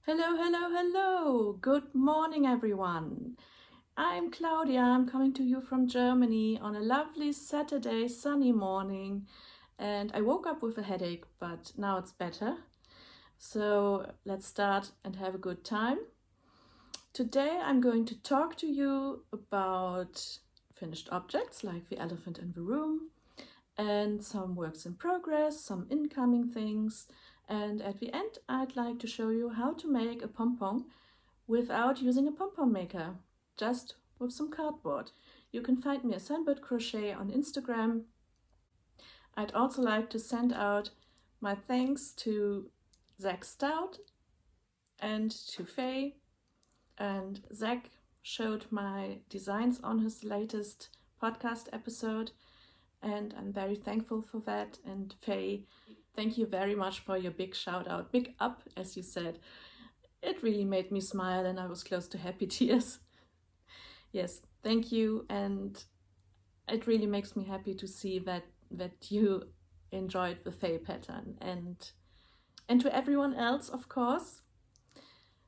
Hello, hello, hello! Good morning, everyone! I'm Claudia. I'm coming to you from Germany on a lovely Saturday sunny morning. And I woke up with a headache, but now it's better. So let's start and have a good time. Today I'm going to talk to you about finished objects like the elephant in the room, and some works in progress, some incoming things. And at the end, I'd like to show you how to make a pom-pom without using a pom-pom maker, just with some cardboard. You can find me at Sunbirdcrochet on Instagram. I'd also like to send out my thanks to Stout and to Faye. And Zach showed my designs on his latest podcast episode, and I'm very thankful for that. And Faye, thank you very much for your big shout out, big up, as you said. It really made me smile and I was close to happy tears. Yes, thank you, and it really makes me happy to see that you enjoyed the Faye pattern, and to everyone else, of course.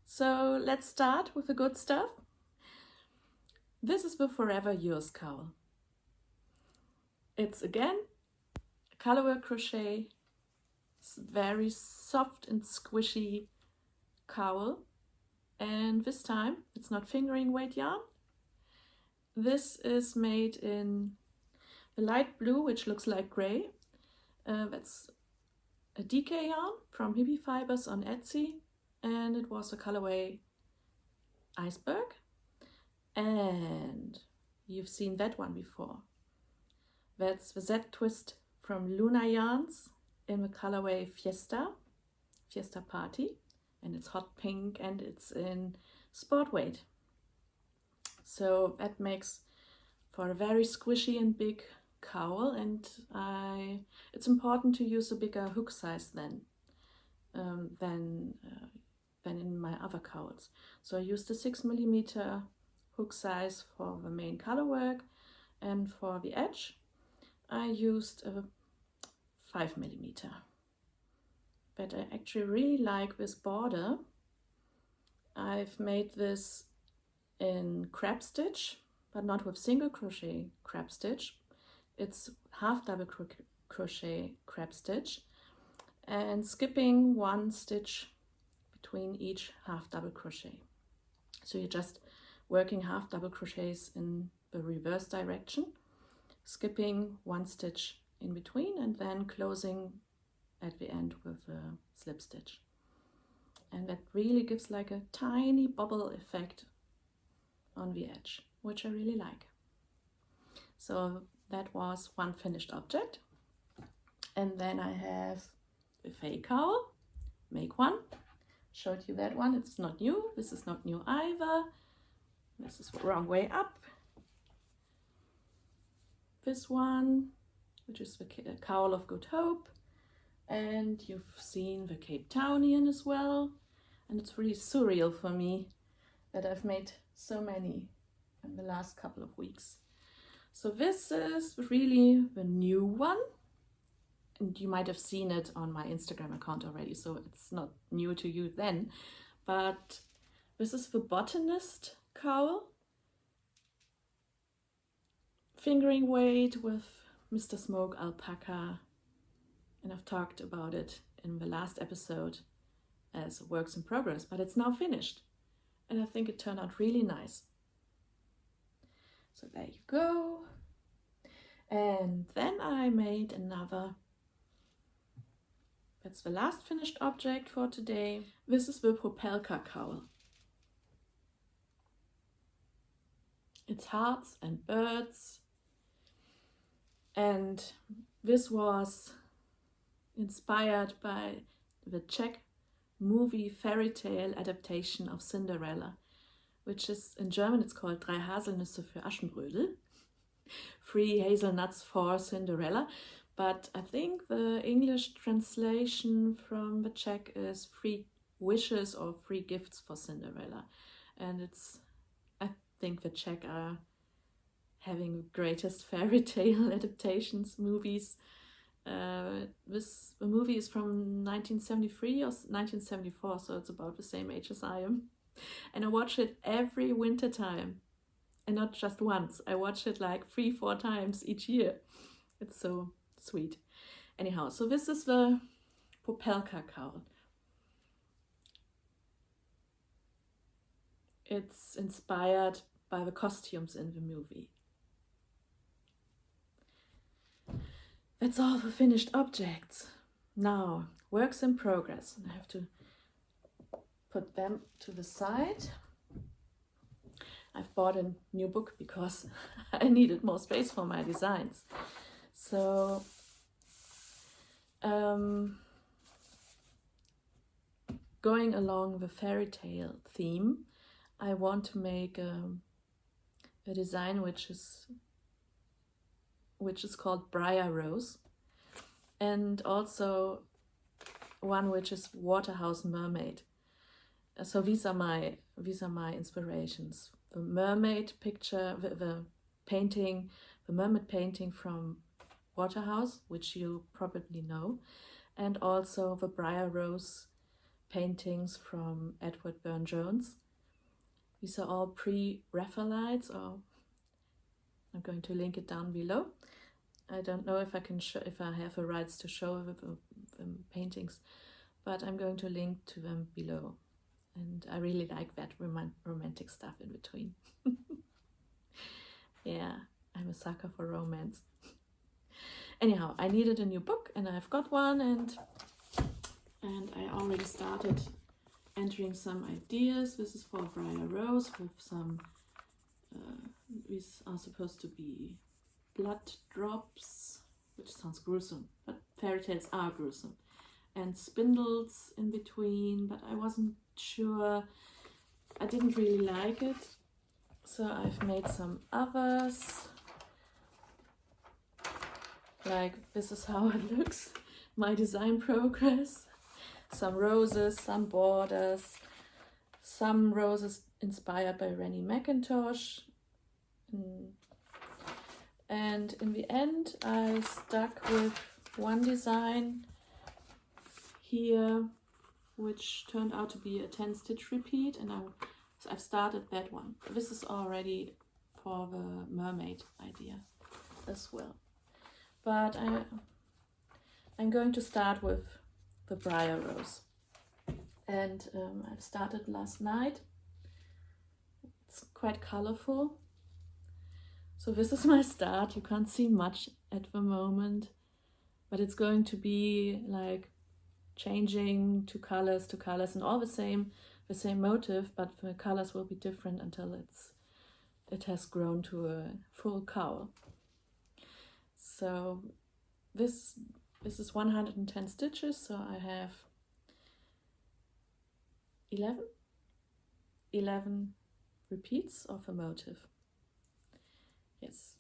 So let's start with the good stuff. This is the Forever Yours cowl. It's again a colorwork crochet. It's very soft and squishy cowl, and this time it's not fingering weight yarn. This is made in the light blue, which looks like gray. That's a DK yarn from Hippie Fibers on Etsy, and it was a colorway Iceberg, and you've seen that one before. That's the Z twist from Luna Yarns in the colorway Fiesta Party, and it's hot pink and it's in sport weight. So that makes for a very squishy and big cowl, and it's important to use a bigger hook size than in my other cowls. So I used a 6mm hook size for the main colorwork, and for the edge I used a 5mm. But I actually really like this border. I've made this in crab stitch, but not with single crochet crab stitch. It's half double crochet crab stitch, and skipping one stitch between each half double crochet. So you're just working half double crochets in the reverse direction, skipping one stitch in between, and then closing at the end with a slip stitch. And that really gives like a tiny bubble effect on the edge, which I really like. So that was one finished object. And then I have a Faye cowl, make one. Showed you that one. It's not new. This is not new either. This is the wrong way up. This one, which is the Cowl of Good Hope. And you've seen the Cape Townian as well. And it's really surreal for me that I've made so many in the last couple of weeks. So this is really the new one. And you might have seen it on my Instagram account already, so it's not new to you then. But this is the Botanist cowl. Fingering weight with Mr. Smoke alpaca. And I've talked about it in the last episode as works in progress, but it's now finished. And I think it turned out really nice. So there you go. And then I made another. That's the last finished object for today. This is the Propelka cowl. It's hearts and birds. And this was inspired by the Czech movie Fairytale adaptation of Cinderella, which is, in German it's called Drei Haselnüsse für Aschenbrödel, 3 hazelnuts for Cinderella, but I think the English translation from the Czech is 3 wishes or 3 gifts for Cinderella. And I think the Czech are having the greatest fairy tale adaptations movies, The movie is from 1973 or 1974, so it's about the same age as I am. And I watch it every winter time. And not just once. I watch it like 3-4 times each year. It's so sweet. Anyhow, so this is the Popelka cowl. It's inspired by the costumes in the movie. That's all the finished objects. Now, works in progress. I have to put them to the side. I've bought a new book because I needed more space for my designs. So, going along the Fairytale theme, I want to make a design which is called Briar Rose, and also one which is Waterhouse Mermaid. So these are my inspirations. The mermaid picture, the painting, the mermaid painting from Waterhouse, which you probably know, and also the Briar Rose paintings from Edward Burne-Jones. These are all pre-Raphaelites, or I'm going to link it down below. I don't know if I can show, if I have the rights to show the paintings, but I'm going to link to them below. And I really like that romantic stuff in between. Yeah, I'm a sucker for romance. Anyhow, I needed a new book and I've got one, and I already started entering some ideas. This is for Briar Rose with some, these are supposed to be blood drops, which sounds gruesome, but fairy tales are gruesome. And spindles in between, but I wasn't sure. I didn't really like it. So I've made some others. Like, this is how it looks, my design progress. Some roses, some borders, some roses inspired by Rennie McIntosh. And in the end, I stuck with one design here, which turned out to be a 10 stitch repeat, and I've started that one. This is already for the mermaid idea as well. But I'm going to start with the Briar Rose. And I've started last night. It's quite colorful. So this is my start. You can't see much at the moment, but it's going to be like changing to colors and all the same motive, but the colors will be different until it has grown to a full cowl. So this is 110 stitches, so I have 11 repeats of a motive. Yes,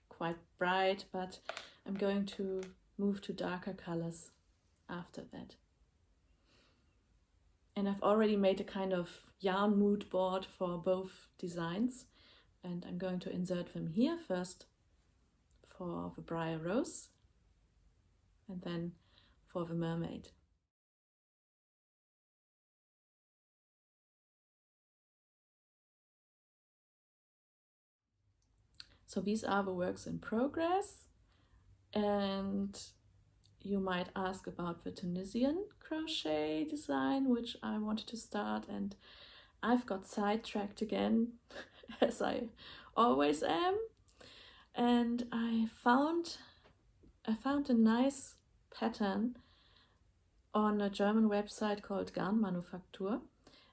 quite bright, but I'm going to move to darker colors after that. And I've already made a kind of yarn mood board for both designs, and I'm going to insert them here first for the Briar Rose and then for the mermaid. So these are the works in progress, and you might ask about the Tunisian crochet design, which I wanted to start, and I've got sidetracked again, as I always am. And I found a nice pattern on a German website called Garnmanufaktur,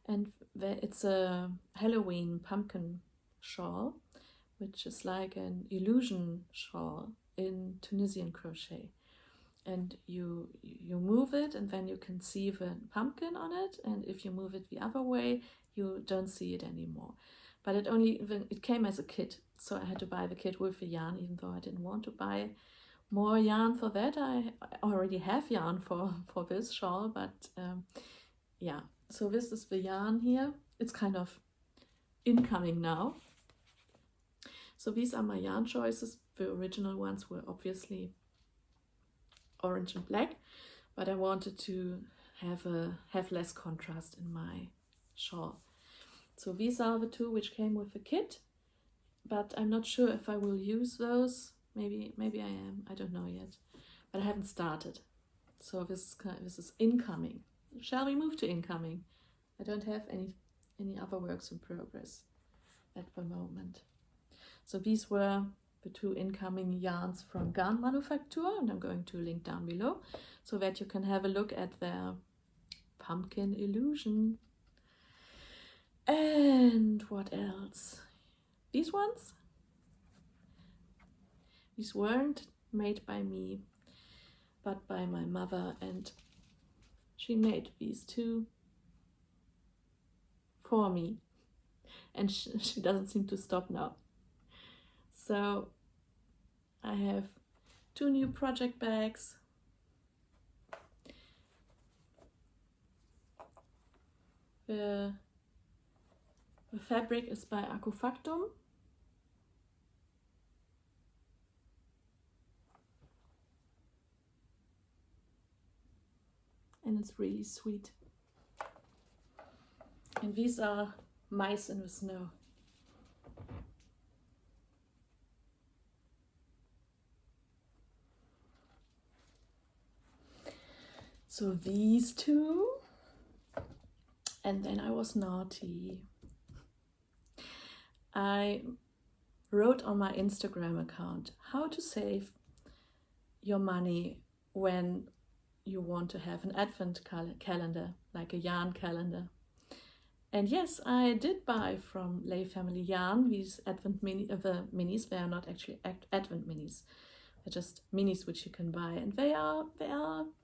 and it's a Halloween pumpkin shawl, which is like an illusion shawl in Tunisian crochet. And you move it, and then you can see the pumpkin on it, and if you move it the other way, you don't see it anymore. But it came as a kit, so I had to buy the kit with the yarn, even though I didn't want to buy more yarn for that. I already have yarn for this shawl, but yeah. So this is the yarn here. It's kind of incoming now. So these are my yarn choices. The original ones were obviously orange and black, but I wanted to have less contrast in my shawl. So these are the two which came with the kit, but I'm not sure if I will use those. Maybe I am, I don't know yet, but I haven't started. So this is incoming. Shall we move to incoming? I don't have any other works in progress at the moment. So these were the two incoming yarns from Garnmanufaktur, and I'm going to link down below so that you can have a look at their pumpkin illusion. And what else? These ones? These weren't made by me, but by my mother, and she made these two for me, and she doesn't seem to stop now. So I have two new project bags. The fabric is by Acufactum. And it's really sweet. And these are Mice in the Snow. So these two, and then I was naughty. I wrote on my Instagram account how to save your money when you want to have an advent calendar, like a yarn calendar. And yes, I did buy from Lay Family Yarn these advent minis. They are not actually advent minis. They're just minis which you can buy, and they are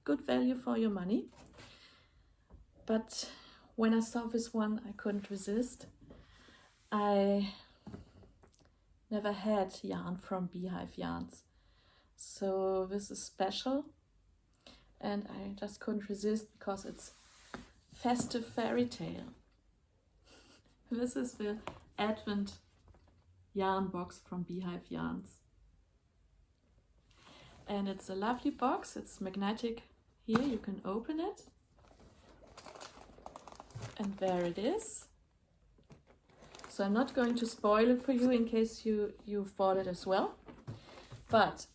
good value for your money. But when I saw this one, I couldn't resist. I never had yarn from Beehive yarns, so this is special, and I just couldn't resist because it's Festive Fairytale. This is the Advent yarn box from Beehive Yarns. And it's a lovely box. It's magnetic here. You can open it. And there it is. So I'm not going to spoil it for you in case you bought it as well. But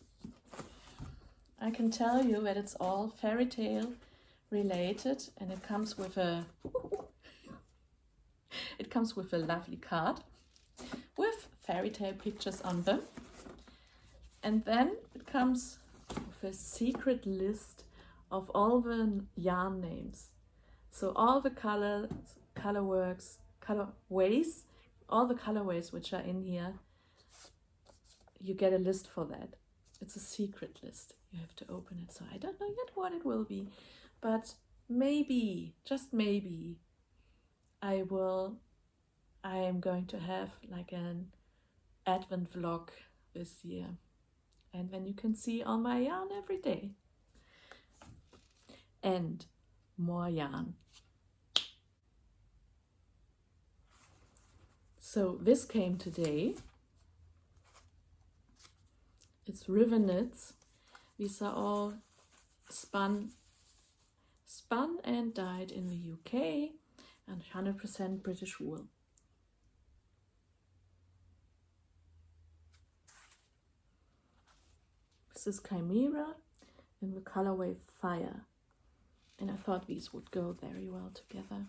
I can tell you that it's all Fairytale related, and it comes with a lovely card with Fairytale pictures on them. And then it comes with a secret list of all the yarn names. So all the colorways, all the colorways which are in here, you get a list for that. It's a secret list. You have to open it. So I don't know yet what it will be, but maybe, just maybe, I am going to have like an Advent vlog this year. And then you can see all my yarn every day. And more yarn. So this came today. It's Riverknits. These are all spun and dyed in the UK and 100% British wool. This is Chimera in the colorway Fire, and I thought these would go very well together.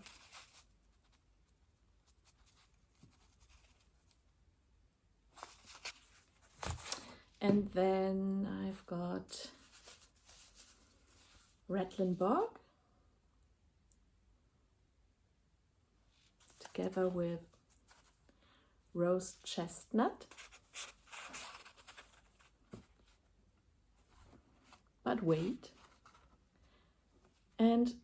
And then I've got Rattlin Bog together with Roast Chestnut. But wait. And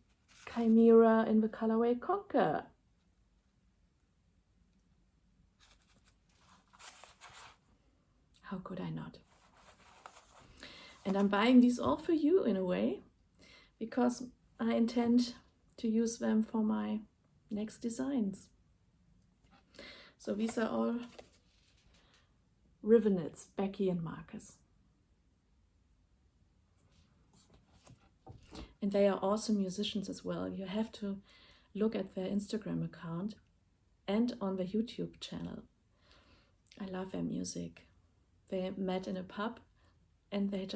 Chimera in the colorway Conquer. How could I not? And I'm buying these all for you in a way, because I intend to use them for my next designs. So these are all Riverknits, Becky and Marcus. And they are awesome musicians as well. You have to look at their Instagram account and on their YouTube channel. I love their music. They met in a pub and they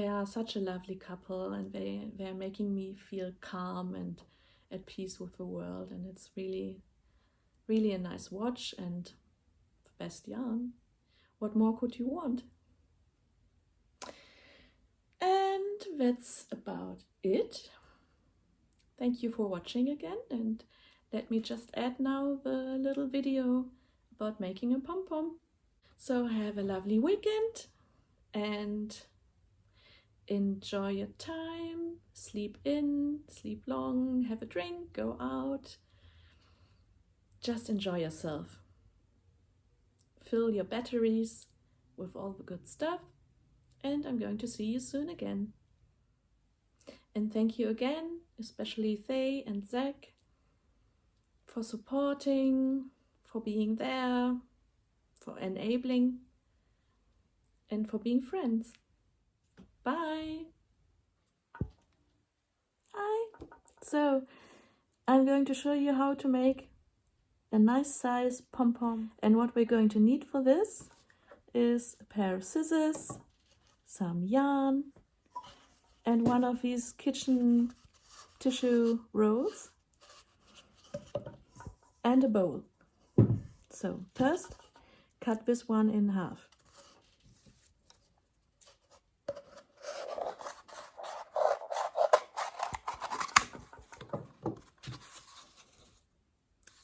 are such a lovely couple, and they're making me feel calm and at peace with the world, and it's really, really a nice watch and the best yarn. What more could you want? And that's about it. Thank you for watching again, and let me just add now the little video about making a pom-pom. So have a lovely weekend and enjoy your time. Sleep in, sleep long, have a drink, go out. Just enjoy yourself. Fill your batteries with all the good stuff, and I'm going to see you soon again. And thank you again, especially Thay and Zach, for supporting, for being there, for enabling, and for being friends. Bye! Hi! So, I'm going to show you how to make a nice size pom-pom. And what we're going to need for this is a pair of scissors, some yarn, and one of these kitchen tissue rolls, and a bowl. So first, cut this one in half.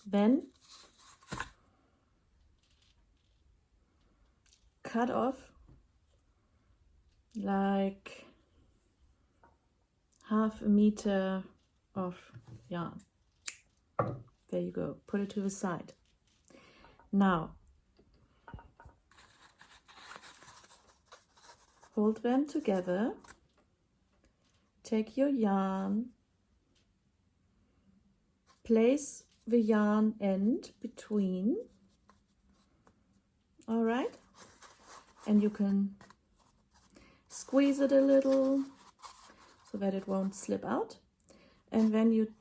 Then cut off like half a meter of yarn. There you go, put it to the side. Now hold them together, take your yarn, place the yarn end between, all right, and you can squeeze it a little so that it won't slip out, and then you're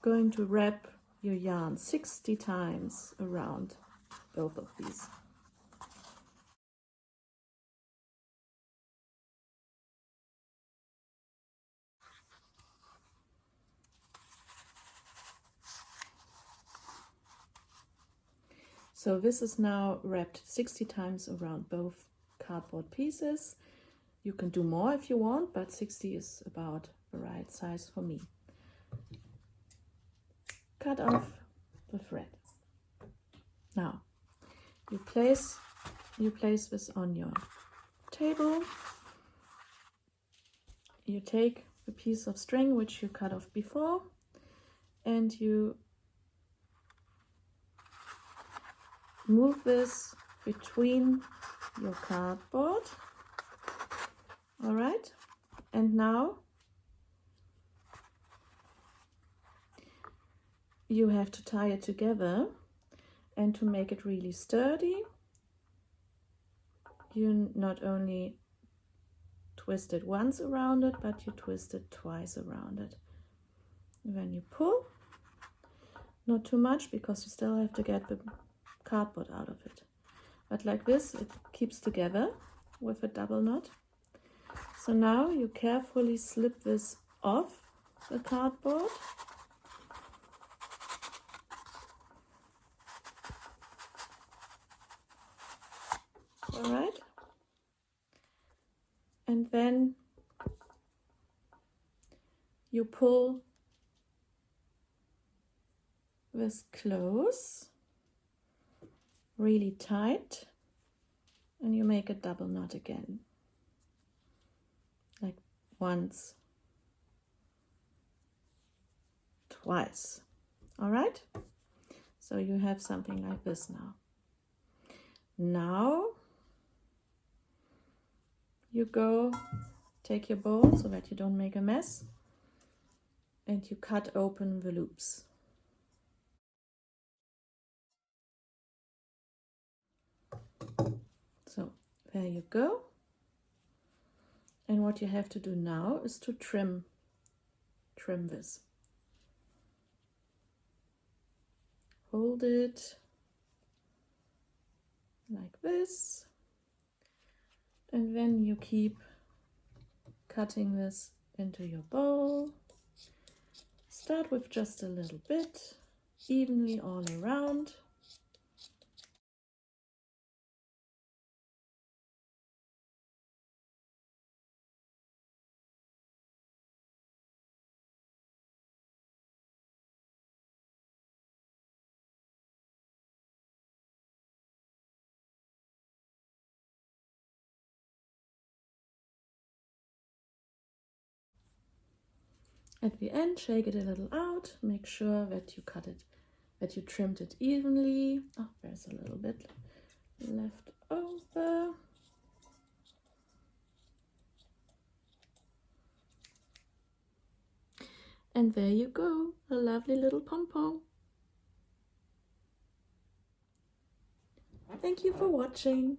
going to wrap your yarn 60 times around both of these. So this is now wrapped 60 times around both cardboard pieces. You can do more if you want, but 60 is about the right size for me. Cut off the thread. Now you place this on your table. You take the piece of string which you cut off before, and you move this between your cardboard. All right, and now you have to tie it together, and to make it really sturdy, you not only twist it once around it, but you twist it twice around it. When you pull, not too much because you still have to get the cardboard out of it, but like this it keeps together with a double knot. So now you carefully slip this off the cardboard. All right, and then you pull this close really tight, and you make a double knot again, like once, twice. All right, so you have something like this now. Now you go take your bowl so that you don't make a mess, and you cut open the loops. So there you go. And what you have to do now is to trim this. Hold it like this, and then you keep cutting this into your bowl. Start with just a little bit, evenly all around. At the end, shake it a little out, make sure that you cut it, that you trimmed it evenly. Oh, there's a little bit left over. And there you go, a lovely little pom-pom. Thank you for watching.